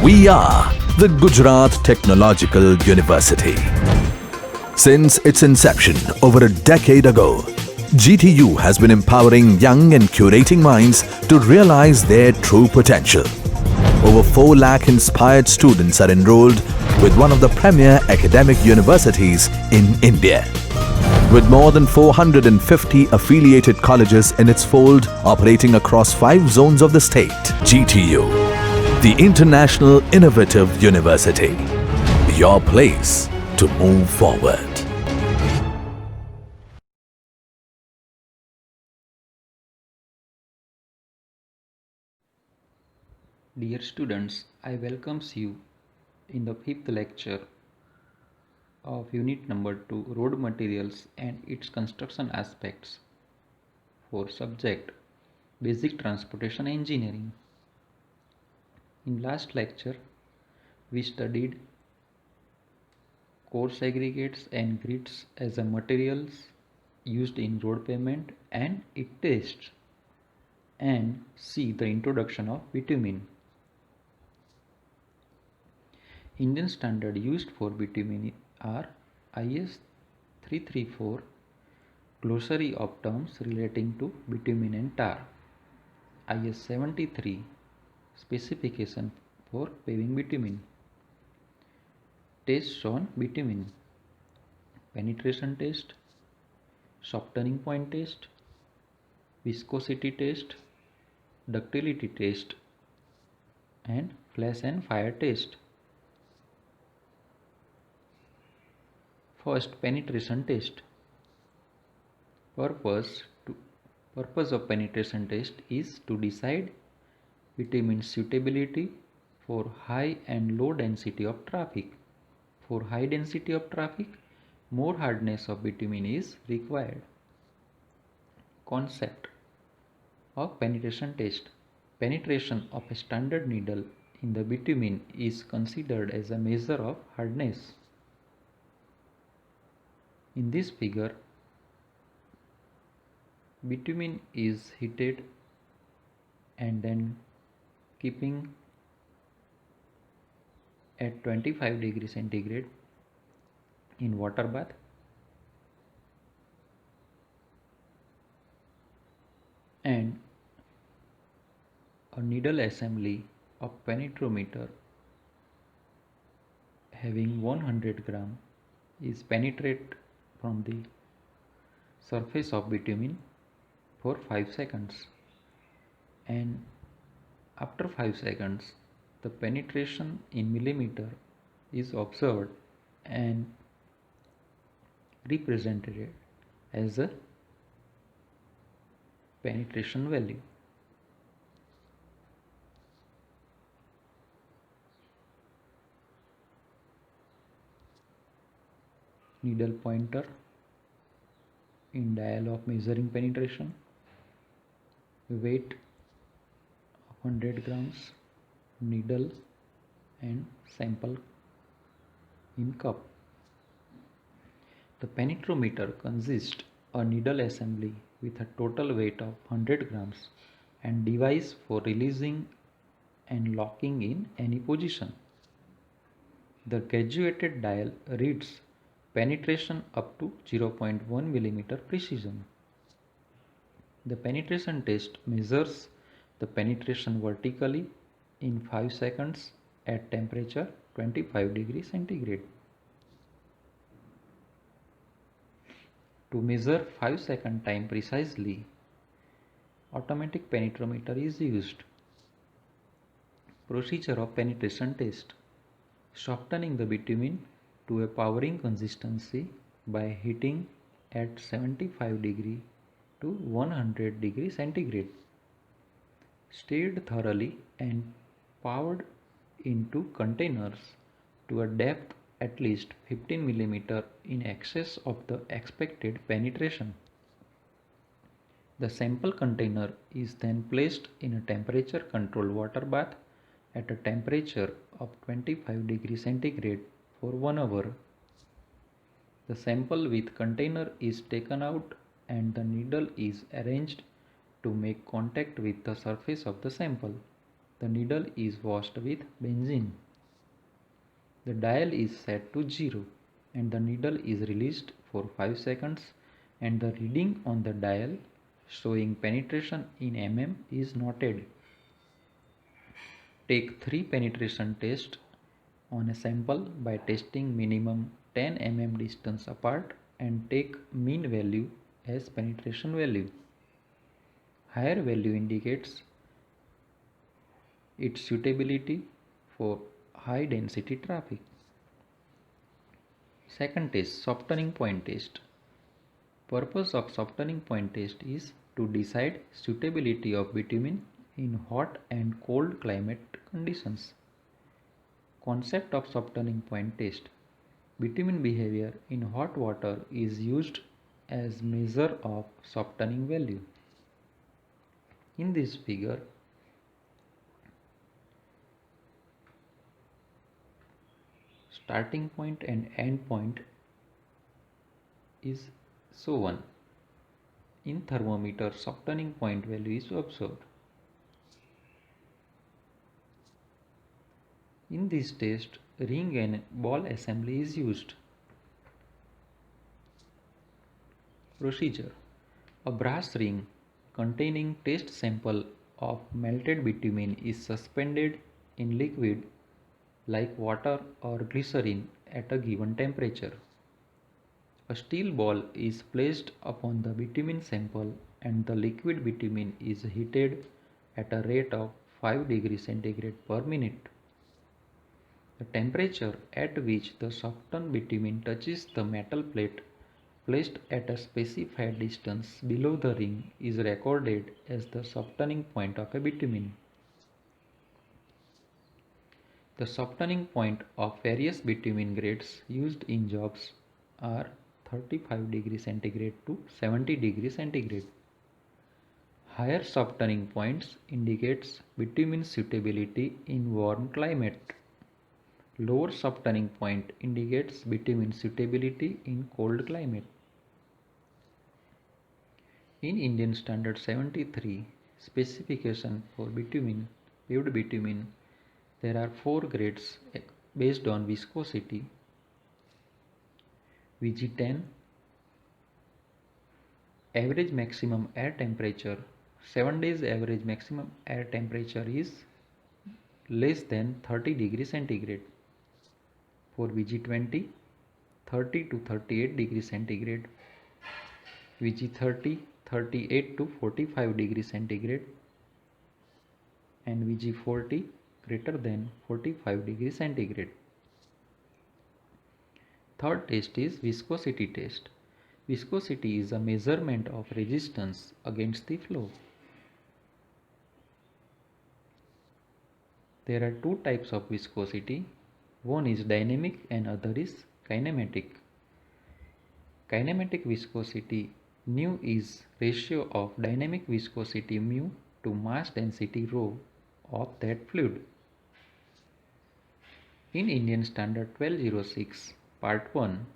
We are the Gujarat Technological University. Since its inception over a decade ago, GTU has been empowering young and curating minds to realize their true potential. Over 4 lakh inspired students are enrolled with one of the premier academic universities in India. With more than 450 affiliated colleges in its fold operating across 5 zones of the state, GTU, the International Innovative University, your place to move forward. Dear students, I welcomes you in the 5th lecture of unit number 2, road materials and its construction aspects, for subject basic transportation engineering. In last lecture we studied coarse aggregates and grits as a materials used in road pavement and its tests, and see the introduction of bitumen. Indian standard used for bitumen are IS 334, glossary of terms relating to bitumen and tar, IS 73, specification for paving bitumen. Tests on bitumen: penetration test, softening point test, viscosity test, ductility test, and flash and fire test. First, penetration test. Purpose of penetration test is to decide bitumen suitability for high and low density of traffic. For high density of traffic, more hardness of bitumen is required. Concept of penetration test. Penetration of a standard needle in the bitumen is considered as a measure of hardness. In this figure, bitumen is heated and then keeping at 25 degrees centigrade in water bath, and a needle assembly of penetrometer having 100 gram is penetrate from the surface of bitumen for 5 seconds, and after 5 seconds the penetration in millimeter is observed and represented as a penetration value. Needle pointer in dial of measuring penetration, weight of 100 grams, needle and sample in cup. The penetrometer consists a needle assembly with a total weight of 100 grams and device for releasing and locking in any position. The graduated dial reads penetration up to 0.1 mm precision. The penetration test measures the penetration vertically in 5 seconds at temperature 25 degrees centigrade. To measure 5-second time precisely, automatic penetrometer is used. Procedure of penetration test: softening the bitumen to a powering consistency by heating at 75 degree to 100 degree centigrade. Stirred thoroughly and poured into containers to a depth at least 15 mm in excess of the expected penetration. The sample container is then placed in a temperature controlled water bath at a temperature of 25 degrees centigrade for 1 hour. The sample with container is taken out and the needle is arranged to make contact with the surface of the sample. The needle is washed with benzene. The dial is set to 0 and the needle is released for 5 seconds and the reading on the dial showing penetration in mm is noted. Take 3 penetration tests on a sample by testing minimum 10 mm distance apart and take mean value as penetration value. Higher value indicates its suitability for high density traffic. Second test, softening point test. Purpose of softening point test is to decide suitability of bitumen in hot and cold climate conditions. Concept of softening point test. Bitumen behavior in hot water is used as measure of softening value. In this figure, starting point and end point is shown. In thermometer, softening point value is observed. In this test, ring and ball assembly is used. Procedure. A brass ring containing test sample of melted bitumen is suspended in liquid like water or glycerin at a given temperature. A steel ball is placed upon the bitumen sample and the liquid bitumen is heated at a rate of 5 degrees centigrade per minute. The temperature at which the softened bitumen touches the metal plate placed at a specified distance below the ring is recorded as the softening point of a bitumen. The softening point of various bitumen grades used in jobs are 35 degrees centigrade to 70 degrees centigrade. Higher softening points indicates bitumen suitability in warm climate. Lower softening point indicates bitumen suitability in cold climate. In Indian Standard 73 specification for bitumen, paved bitumen, there are 4 grades based on viscosity. VG10, average maximum air temperature, 7 days average maximum air temperature is less than 30 degrees centigrade. For VG20, 30 to 38 degrees centigrade. VG30, 38 to 45 degrees centigrade. And VG40 greater than 45 degrees centigrade. Third test is viscosity test. Viscosity is a measurement of resistance against the flow. There are 2 types of viscosity. One is dynamic and other is kinematic. Kinematic viscosity nu is ratio of dynamic viscosity mu to mass density rho of that fluid. In Indian Standard 1206 Part 1,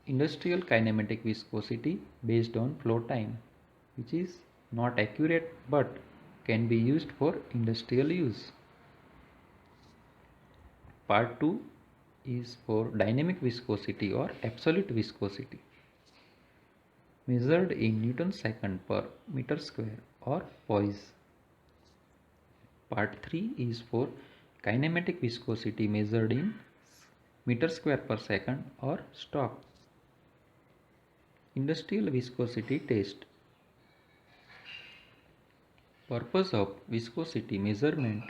industrial kinematic viscosity based on flow time, which is not accurate but can be used for industrial use. Part 2 is for dynamic viscosity or absolute viscosity, measured in Newton second per meter square or poise. Part 3 is for kinematic viscosity measured in meter square per second or stock. Industrial viscosity test. Purpose of viscosity measurement.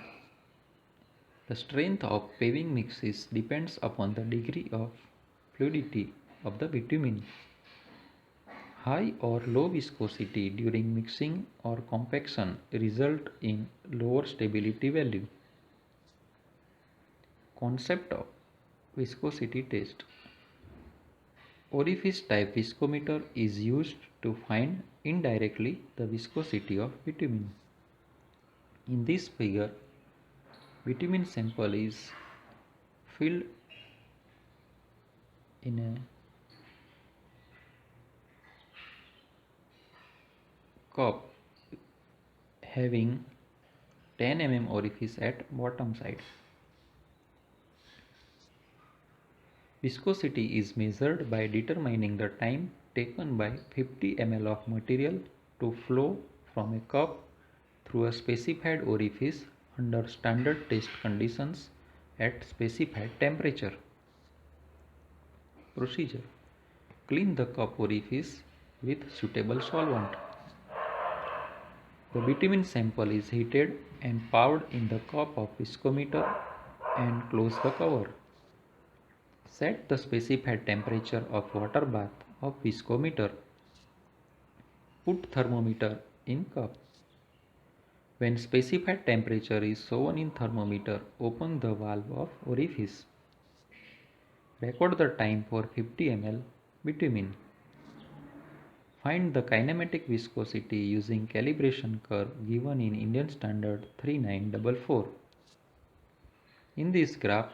The strength of paving mixes depends upon the degree of fluidity of the bitumen. High or low viscosity during mixing or compaction result in lower stability value. Concept of viscosity test. Orifice type viscometer is used to find indirectly the viscosity of bitumen. In this figure, bitumen sample is filled in a cup having 10 mm orifice at bottom side. Viscosity is measured by determining the time taken by 50 ml of material to flow from a cup through a specified orifice under standard test conditions at specified temperature. Procedure: clean the cup orifice with suitable solvent. The bitumen sample is heated and poured in the cup of viscometer and close the cover. Set the specified temperature of water bath of viscometer. Put thermometer in cup. When specified temperature is shown in thermometer, open the valve of orifice. Record the time for 50 ml bitumen. Find the kinematic viscosity using calibration curve given in Indian Standard 3944. In this graph,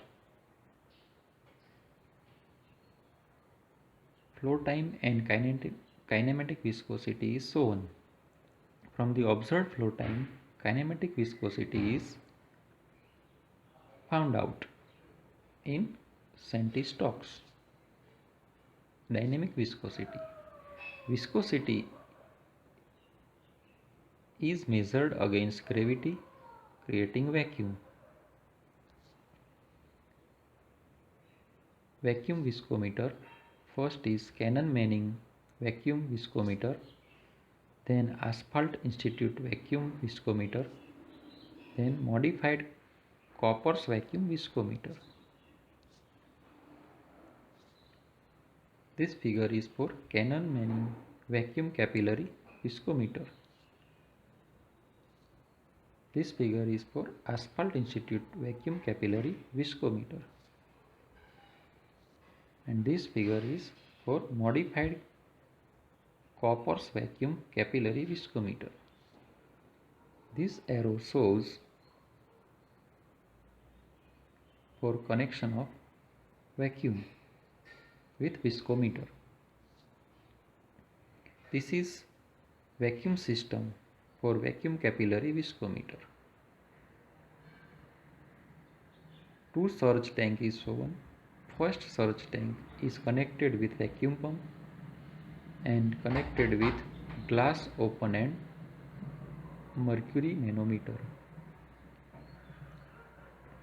flow time and kinematic viscosity is shown. From the observed flow time, kinematic viscosity is found out in centi-stocks. Dynamic viscosity. Viscosity is measured against gravity, creating vacuum. Vacuum viscometer. First is Cannon-Manning vacuum viscometer, then Asphalt Institute vacuum viscometer, then modified Koppers vacuum viscometer. This figure is for Cannon-Manning vacuum capillary viscometer. This figure is for Asphalt Institute vacuum capillary viscometer. And this figure is for modified Koppers vacuum capillary viscometer. This arrow shows for connection of vacuum with viscometer. This is vacuum system for vacuum capillary viscometer. Two surge tank is shown. First surge tank is connected with vacuum pump and connected with glass open end mercury manometer.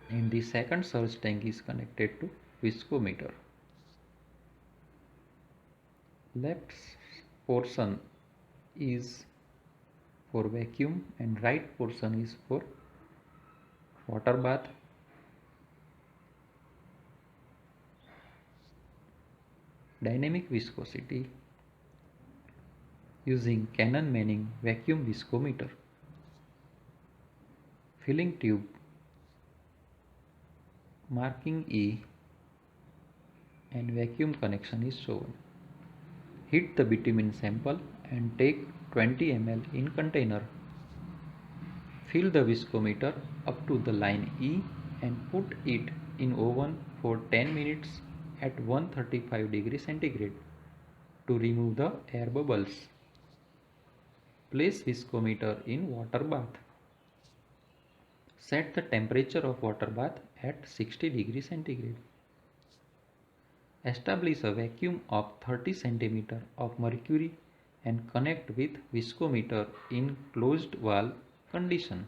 And the second surge tank is connected to viscometer. Left portion is for vacuum and right portion is for water bath. Dynamic viscosity using Cannon-Manning vacuum viscometer. Filling tube marking E and vacuum connection is shown. Heat the bitumen sample and take 20 ml in container. Fill the viscometer up to the line E and put it in oven for 10 minutes at 135 degrees centigrade to remove the air bubbles. Place viscometer in water bath. Set the temperature of water bath at 60 degrees centigrade. Establish a vacuum of 30 cm of mercury and connect with viscometer in closed valve condition.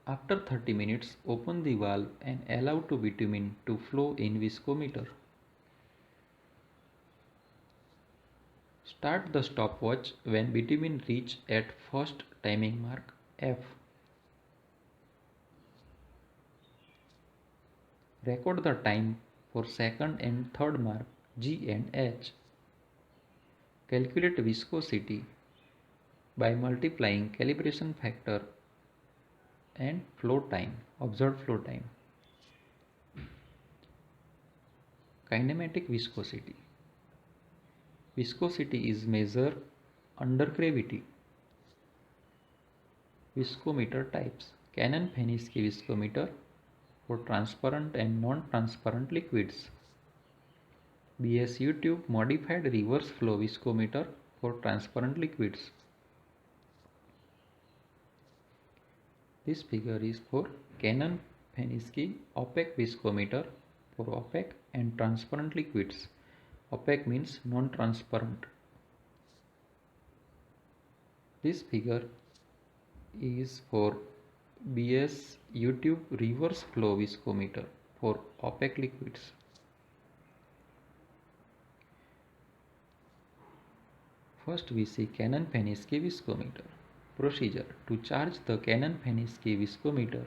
After 30 minutes, open the valve and allow to bitumen to flow in viscometer. Start the stopwatch when bitumen reach at first timing mark F. Record the time for second and third mark G and H. Calculate viscosity by multiplying calibration factor and flow time, observed flow time. Kinematic viscosity. Viscosity is measured under gravity. Viscometer types. Cannon-Feniski viscometer for transparent and non-transparent liquids. BSU tube modified reverse flow viscometer for transparent liquids. This figure is for Canon Penske opaque viscometer for opaque and transparent liquids. Opaque means non-transparent. This figure is for BS YouTube reverse flow viscometer for opaque liquids. First we see Canon Penske viscometer. Procedure: to charge the Canon Penske viscometer,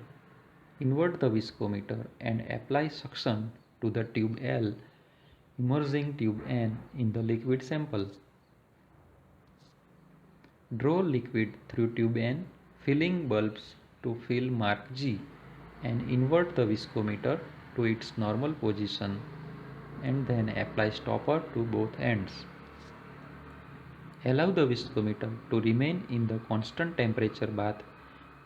invert the viscometer and apply suction to the tube L, immersing tube N in the liquid sample. Draw liquid through tube N, filling bulbs to fill mark G, and invert the viscometer to its normal position and then apply stopper to both ends. Allow the viscometer to remain in the constant temperature bath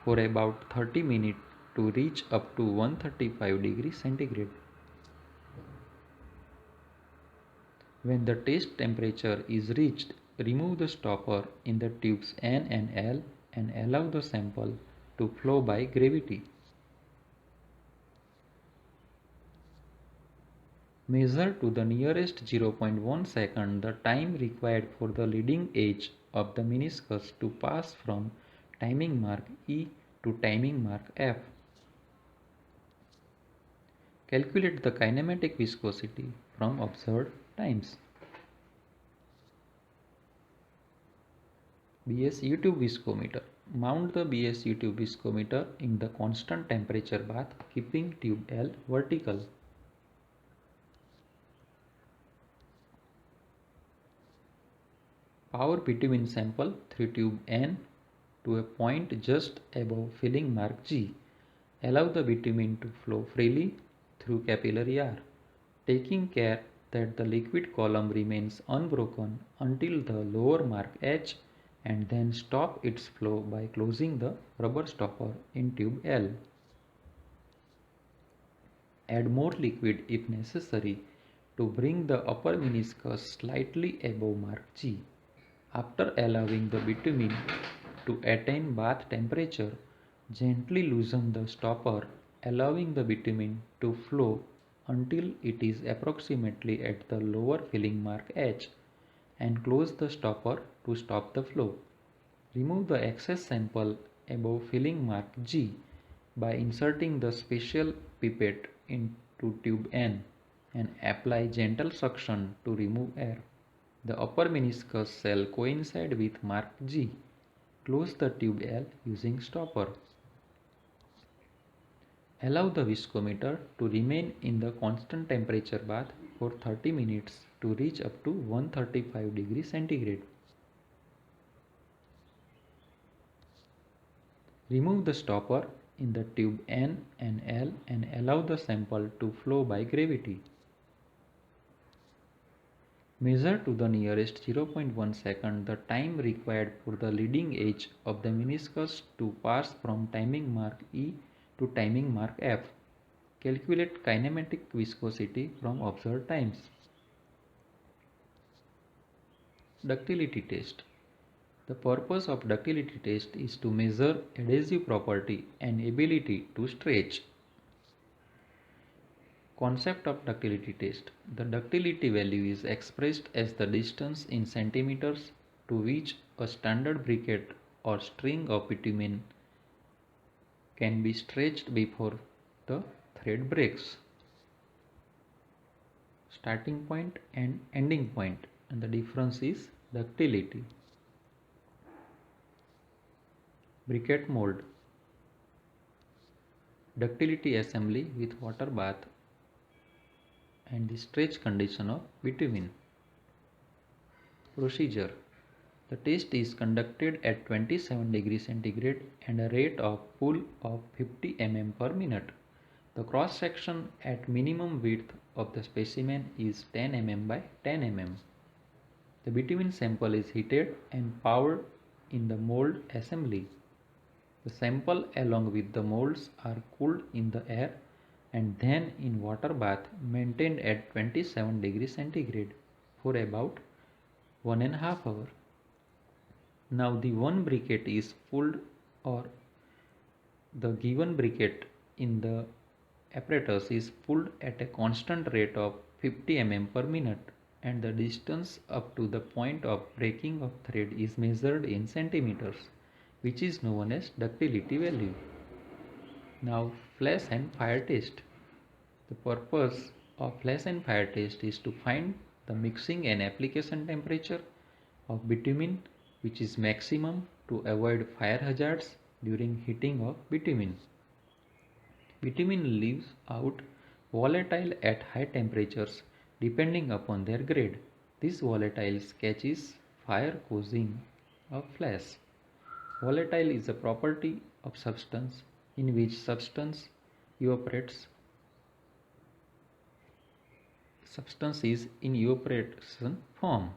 for about 30 minutes to reach up to 135 degrees centigrade. When the test temperature is reached, remove the stopper in the tubes N and L and allow the sample to flow by gravity. Measure to the nearest 0.1 second the time required for the leading edge of the meniscus to pass from timing mark E to timing mark F. Calculate the kinematic viscosity from observed times. BSU tube viscometer. Mount the BSU tube viscometer in the constant temperature bath, keeping tube L vertical. Power bitumen sample through tube N to a point just above filling mark G. Allow the bitumen to flow freely through capillary R, taking care that the liquid column remains unbroken until the lower mark H, and then stop its flow by closing the rubber stopper in tube L. Add more liquid if necessary to bring the upper meniscus slightly above mark G. After allowing the bitumen to attain bath temperature, gently loosen the stopper, allowing the bitumen to flow until it is approximately at the lower filling mark H, and close the stopper to stop the flow. Remove the excess sample above filling mark G by inserting the special pipette into tube N and apply gentle suction to remove air. The upper meniscus shall coincide with mark G. Close the tube L using stopper. Allow the viscometer to remain in the constant temperature bath for 30 minutes to reach up to 135 degrees centigrade. Remove the stopper in the tube N and L and allow the sample to flow by gravity. Measure to the nearest 0.1 second the time required for the leading edge of the meniscus to pass from timing mark E to timing mark F. Calculate kinematic viscosity from observed times. Ductility test. The purpose of ductility test is to measure adhesive property and ability to stretch. Concept of ductility test. The ductility value is expressed as the distance in centimeters to which a standard briquette or string of bitumen can be stretched before the thread breaks. Starting point and ending point, and the difference is ductility. Briquette mold. Ductility assembly with water bath and the stretch condition of bitumen. Procedure. The test is conducted at 27 degrees centigrade and a rate of pull of 50 mm per minute. The cross section at minimum width of the specimen is 10 mm by 10 mm. The bitumen sample is heated and poured in the mold assembly. The sample along with the molds are cooled in the air and then in water bath maintained at 27 degrees centigrade for about 1.5 hours. Now the one briquette is pulled, or the given briquette in the apparatus is pulled at a constant rate of 50 mm per minute, and the distance up to the point of breaking of thread is measured in centimeters, which is known as ductility value. Now flash and fire test. The purpose of flash and fire test is to find the mixing and application temperature of bitumen, which is maximum to avoid fire hazards during heating of bitumen. Bitumen leaves out volatile at high temperatures depending upon their grade. This volatile catches fire causing a flash. Volatile is a property of substance in which substance is in evaporation form.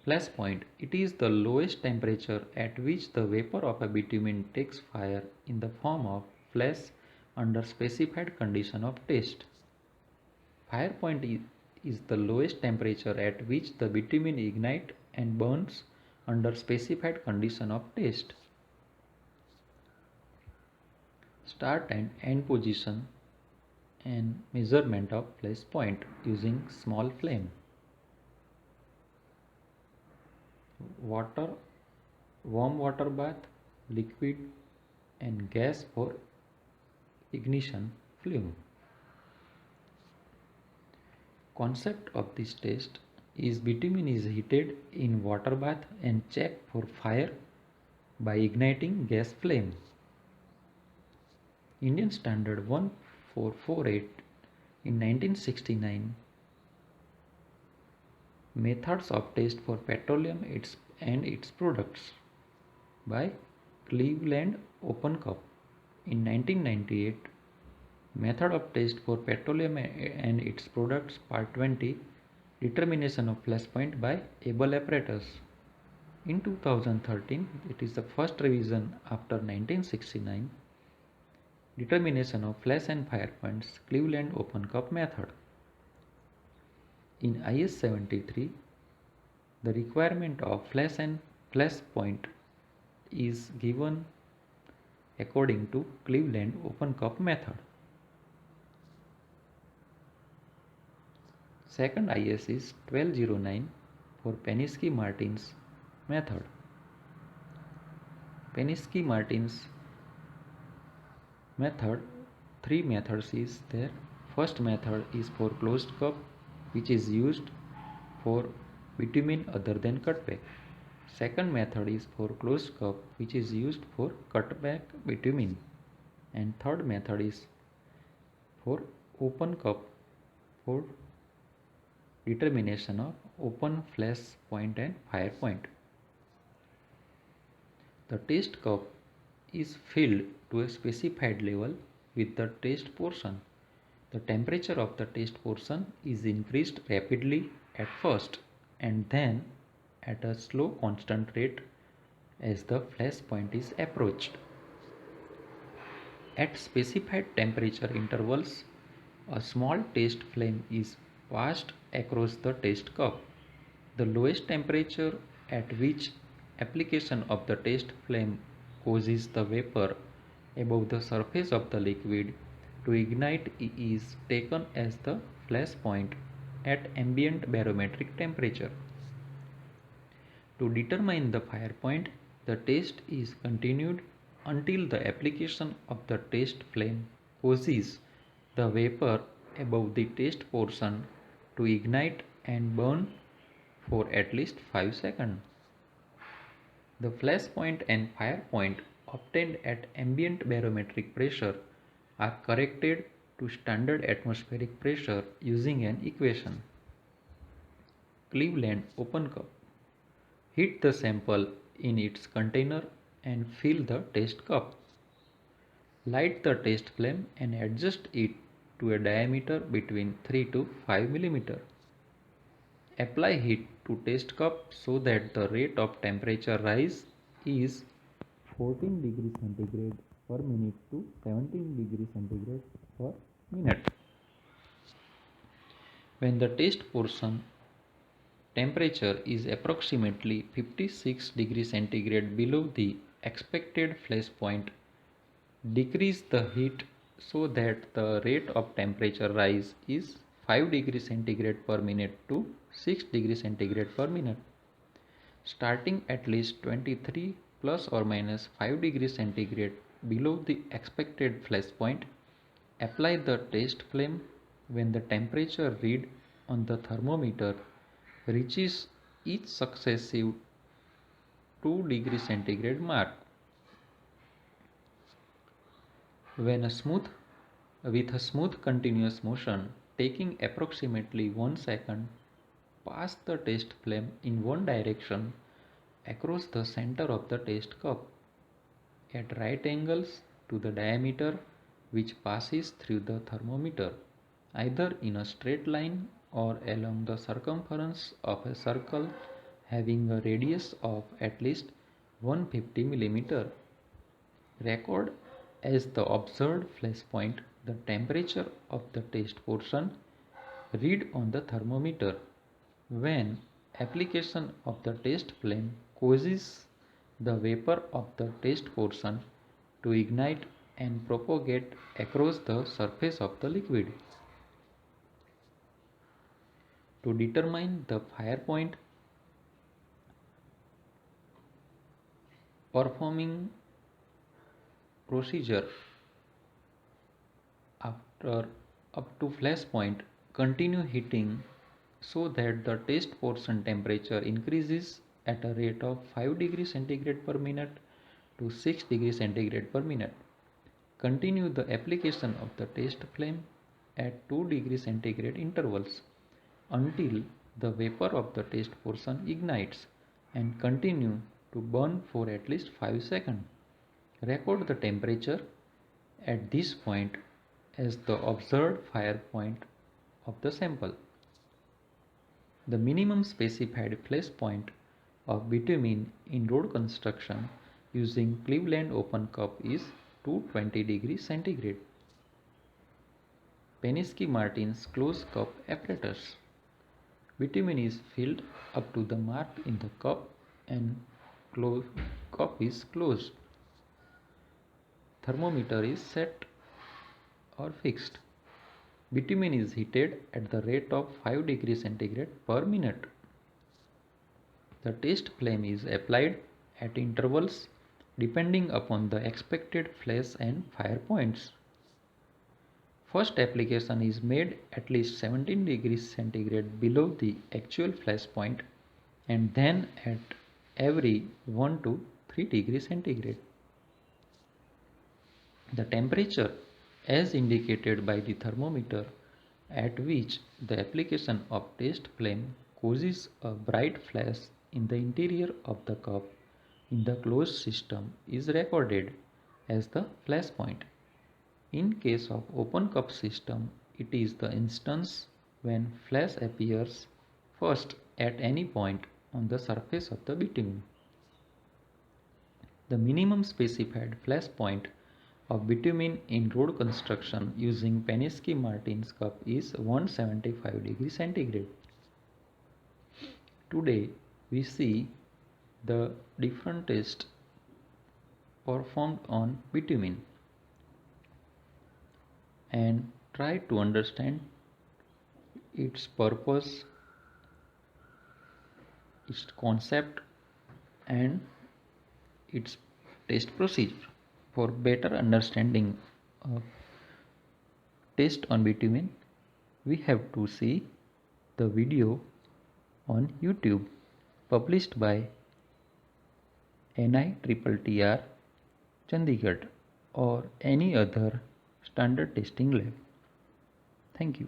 Flash point. It is the lowest temperature at which the vapor of a bitumen takes fire in the form of flash under specified condition of test. Fire point is the lowest temperature at which the bitumen ignites and burns under specified condition of test. Start and end position and measurement of flash point using small flame. Water, warm water bath, liquid and gas for ignition flame. Concept of this test is bitumen is heated in water bath and checked for fire by igniting gas flame. Indian Standard 1448 in 1969. Methods of test for petroleum and its products by Cleveland Open Cup in 1998. Method of test for petroleum and its products part 20. Determination of flash point by Able apparatus. In 2013, it is the first revision after 1969. Determination of flash and fire points, Cleveland Open Cup method. In IS 73, the requirement of flash and flash point is given according to Cleveland Open Cup method. Second IS is 1209 for Penske-Martin's method. Penske-Martin's method, three methods is there. First method is for closed cup, which is used for bitumen other than cutback. Second method is for closed cup, which is used for cutback bitumen. And third method is for open cup for determination of open flash point and fire point. The test cup is filled to a specified level with the test portion. The temperature of the test portion is increased rapidly at first and then at a slow constant rate as the flash point is approached. At specified temperature intervals, a small test flame is passed across the test cup. The lowest temperature at which application of the test flame causes the vapor above the surface of the liquid to ignite is taken as the flash point at ambient barometric temperature. To determine the fire point, the test is continued until the application of the test flame causes the vapor above the test portion to ignite and burn for at least 5 seconds. The flash point and fire point obtained at ambient barometric pressure are corrected to standard atmospheric pressure using an equation. Cleveland Open Cup. Heat the sample in its container and fill the test cup. Light the test flame and adjust it to a diameter between 3 to 5 mm. Apply heat to test cup so that the rate of temperature rise is 14 degrees centigrade per minute to 17 degrees centigrade per minute. When the test portion temperature is approximately 56 degrees centigrade below the expected flash point, decrease the heat so that the rate of temperature rise is 5 degrees centigrade per minute to 6 degrees centigrade per minute. Starting at least 23 plus or minus 5 degrees centigrade below the expected flash point, apply the test flame when the temperature read on the thermometer reaches each successive 2 degrees centigrade mark. When with a smooth continuous motion taking approximately 1 second, pass the test flame in one direction across the center of the test cup at right angles to the diameter which passes through the thermometer, either in a straight line or along the circumference of a circle having a radius of at least 150 mm. Record as the observed flash point the temperature of the test portion read on the thermometer. When application of the test flame causes the vapor of the test portion to ignite and propagate across the surface of the liquid. To determine the fire point, performing procedure after up to flash point, continue heating so that the test portion temperature increases at a rate of 5 degrees centigrade per minute to 6 degrees centigrade per minute. Continue the application of the test flame at 2 degrees centigrade intervals until the vapor of the test portion ignites and continue to burn for at least 5 seconds. Record the temperature at this point as the observed fire point of the sample. The minimum specified flash point of bitumen in road construction using Cleveland open cup is 220 degrees centigrade. Penske Martin's closed cup apparatus. Bitumen is filled up to the mark in the cup and cup is closed. Thermometer is set or fixed. Bitumen is heated at the rate of 5 degrees centigrade per minute. The test flame is applied at intervals depending upon the expected flash and fire points. First application is made at least 17 degrees centigrade below the actual flash point and then at every 1 to 3 degrees centigrade. The temperature as indicated by the thermometer at which the application of test flame causes a bright flash in the interior of the cup in the closed system is recorded as the flash point. In case of open cup system, it is the instance when flash appears first at any point on the surface of the bitumen. The minimum specified flash point of bitumen in road construction using Penske Martin's cup is 175 degrees centigrade. Today we see the different tests performed on bitumen and try to understand its purpose, its concept and its test procedure. For better understanding of test on bitumen, we have to see the video on YouTube published by NITTR Chandigarh or any other standard testing lab. Thank you.